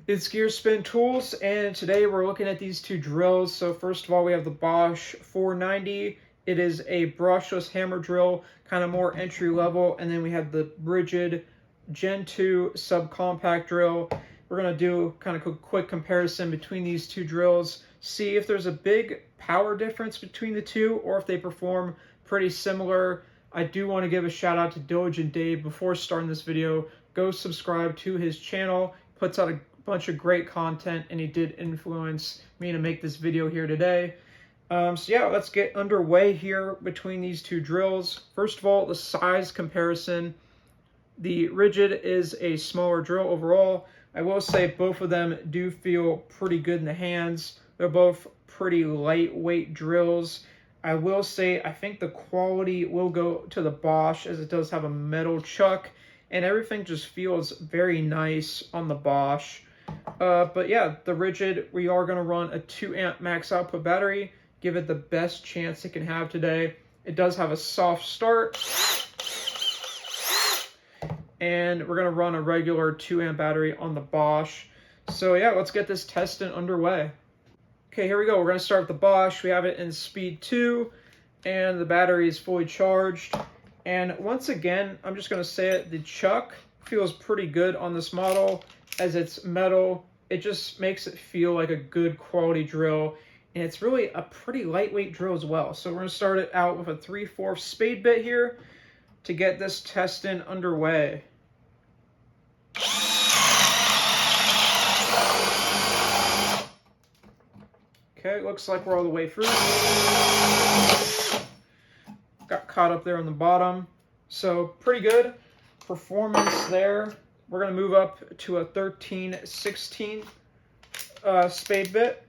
It's Gear Spin Tools, and today we're looking at these two drills. So first of all, we have the Bosch 490. It is a brushless hammer drill, kind of more entry level. And then we have the Ridgid Gen 2 Subcompact drill. We're going to do kind of a quick comparison between these two drills, see if there's a big power difference between the two or if they perform pretty similar. I do want to give a shout out to Diligent Dave before starting this video. Go subscribe to his channel. Puts out a bunch of great content, and he did influence me to make this video here today. So yeah, let's get underway here between these two drills. First of all, the size comparison. The Ridgid is a smaller drill overall. I will say both of them do feel pretty good in the hands. They're both pretty lightweight drills. I will say I think the quality will go to the Bosch, as it does have a metal chuck, and everything just feels very nice on the Bosch. But yeah, the Ridgid, we are going to run a 2 amp max output battery, give it the best chance it can have today. It does have a soft start, and we're going to run a regular 2 amp battery on the Bosch. So yeah, let's get this testing underway. Okay, here we go. We're going to start with the Bosch. We have it in speed 2, and the battery is fully charged. And once again, I'm just going to say it, the chuck feels pretty good on this model. As it's metal, it just makes it feel like a good quality drill. And it's really a pretty lightweight drill as well. So we're going to start it out with a 3/4 spade bit here to get this testing underway. Okay, looks like we're all the way through. Got caught up there on the bottom. So pretty good performance there. We're going to move up to a 13/16 spade bit.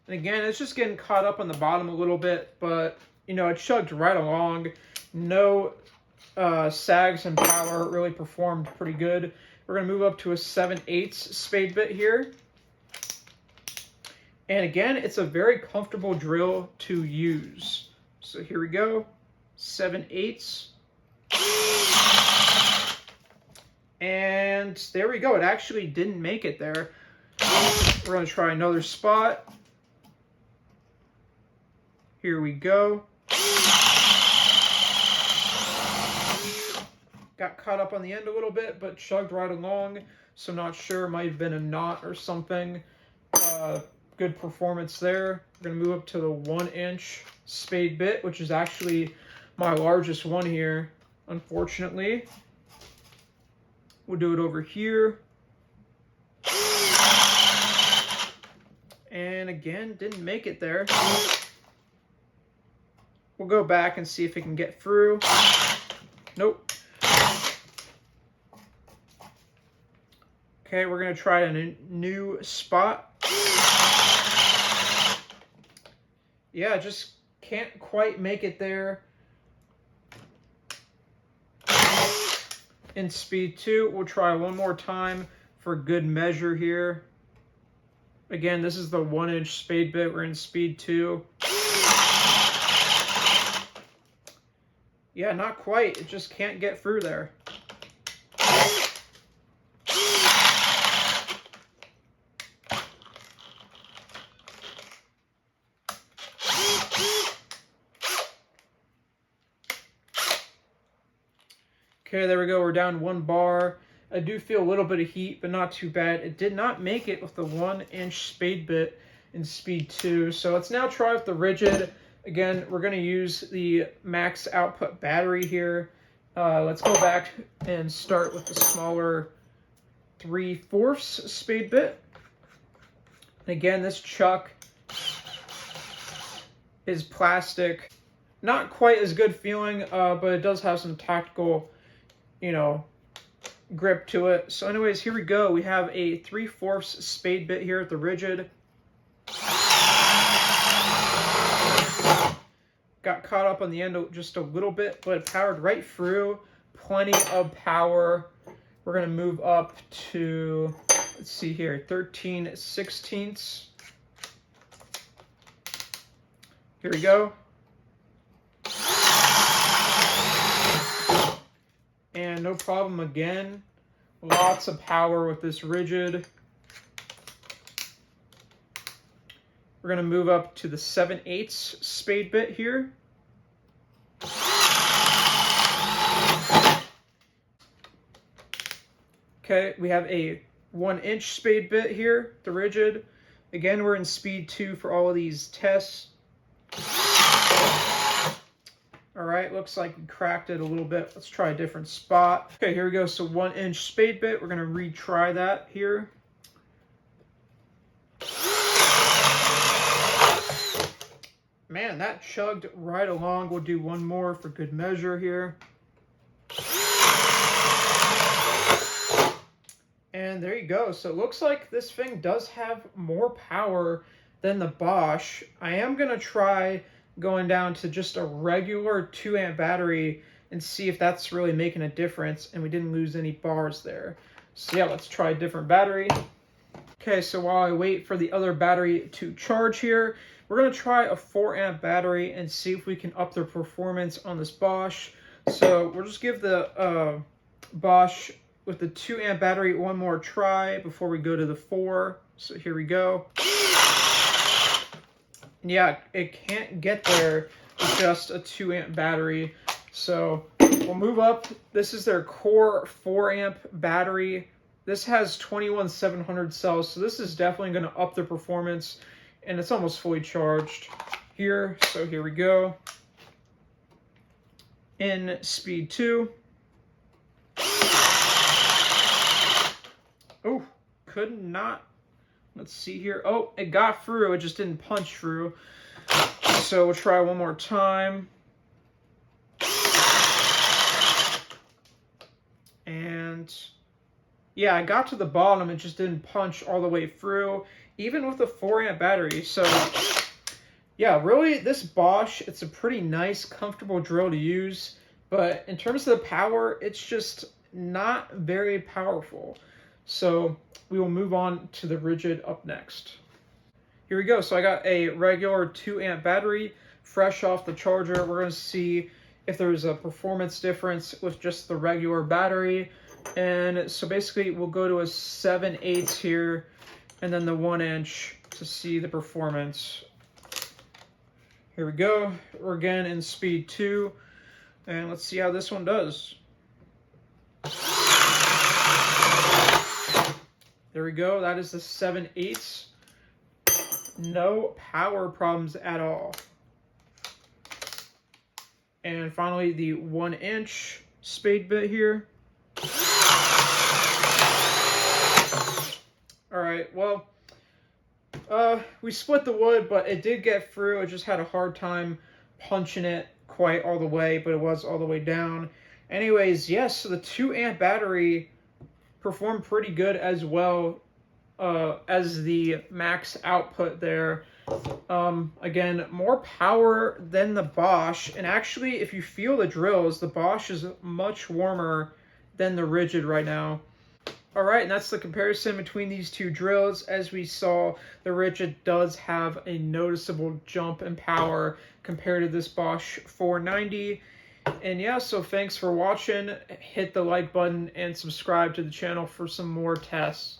And again, it's just getting caught up on the bottom a little bit, but you know, it chugged right along. No sags and power, really performed pretty good. We're going to move up to a 7/8 spade bit here. And again, it's a very comfortable drill to use. So here we go, 7/8. And there we go, it actually didn't make it there. We're going to try another spot. Here we go. Got caught up on the end a little bit, but chugged right along. So not sure, might have been a knot or something. Good performance there. We're going to move up to the 1-inch spade bit, which is actually my largest one here, unfortunately. We'll do it over here. And again, didn't make it there. We'll go back and see if it can get through. Nope. Okay, we're going to try a new spot. Yeah, just can't quite make it there. In speed 2, we'll try one more time for good measure here. Again, this is the 1-inch spade bit. We're in speed 2. Yeah, not quite. It just can't get through there. Okay, there we go. We're down 1 bar. I do feel a little bit of heat, but not too bad. It did not make it with the 1-inch spade bit in speed 2. So let's now try with the Ridgid. Again, we're going to use the max output battery here. Let's go back and start with the smaller 3/4 spade bit. And again, this chuck is plastic. Not quite as good feeling, but it does have some tactical, you know, grip to it. So anyways, here we go. We have a 3/4 spade bit here at the Ridgid. Got caught up on the end just a little bit, but it powered right through. Plenty of power. We're going to move up to, let's see here, 13/16. Here we go. And no problem again. Lots of power with this Ridgid. We're going to move up to the 7/8 spade bit here. Okay, we have a 1-inch spade bit here, the Ridgid. Again, we're in speed 2 for all of these tests. All right, looks like we cracked it a little bit. Let's try a different spot. Okay, here we go. So 1-inch spade bit. We're going to retry that here. Man, that chugged right along. We'll do one more for good measure here. And there you go. So it looks like this thing does have more power than the Bosch. I am going to try going down to just a regular 2-amp battery and see if that's really making a difference, and we didn't lose any bars there. So yeah, let's try a different battery. Okay, so while I wait for the other battery to charge here, we're going to try a 4-amp battery and see if we can up the performance on this Bosch. So we'll just give the Bosch with the 2-amp battery one more try before we go to the 4. So here we go. Yeah, it can't get there with just a 2-amp battery. So we'll move up. This is their core 4-amp battery. This has 21,700 cells, so this is definitely going to up the performance, and it's almost fully charged here. So here we go. In speed 2. Oh, could not. Let's see here. Oh, it got through. It just didn't punch through. So we'll try one more time. And yeah, I got to the bottom. It just didn't punch all the way through, even with the 4-amp battery. So yeah, really, this Bosch, it's a pretty nice, comfortable drill to use. But in terms of the power, it's just not very powerful. So we will move on to the Ridgid up next. Here we go. So I got a regular 2-amp battery fresh off the charger. We're going to see if there's a performance difference with just the regular battery. And so basically we'll go to a 7/8 here and then the 1-inch to see the performance. Here we go. We're again in speed 2. And let's see how this one does. There we go. That is the 7/8. No power problems at all. And finally, the 1-inch spade bit here. All right, well, we split the wood, but it did get through. It just had a hard time punching it quite all the way, but it was all the way down. Anyways, yes, so the 2-amp battery performed pretty good as well as the max output there. Again, more power than the Bosch, and actually if you feel the drills, the Bosch is much warmer than the Ridgid right now. All right, and that's the comparison between these two drills. As we saw, the Ridgid does have a noticeable jump in power compared to this Bosch 490. And yeah, so thanks for watching. Hit the like button and subscribe to the channel for some more tests.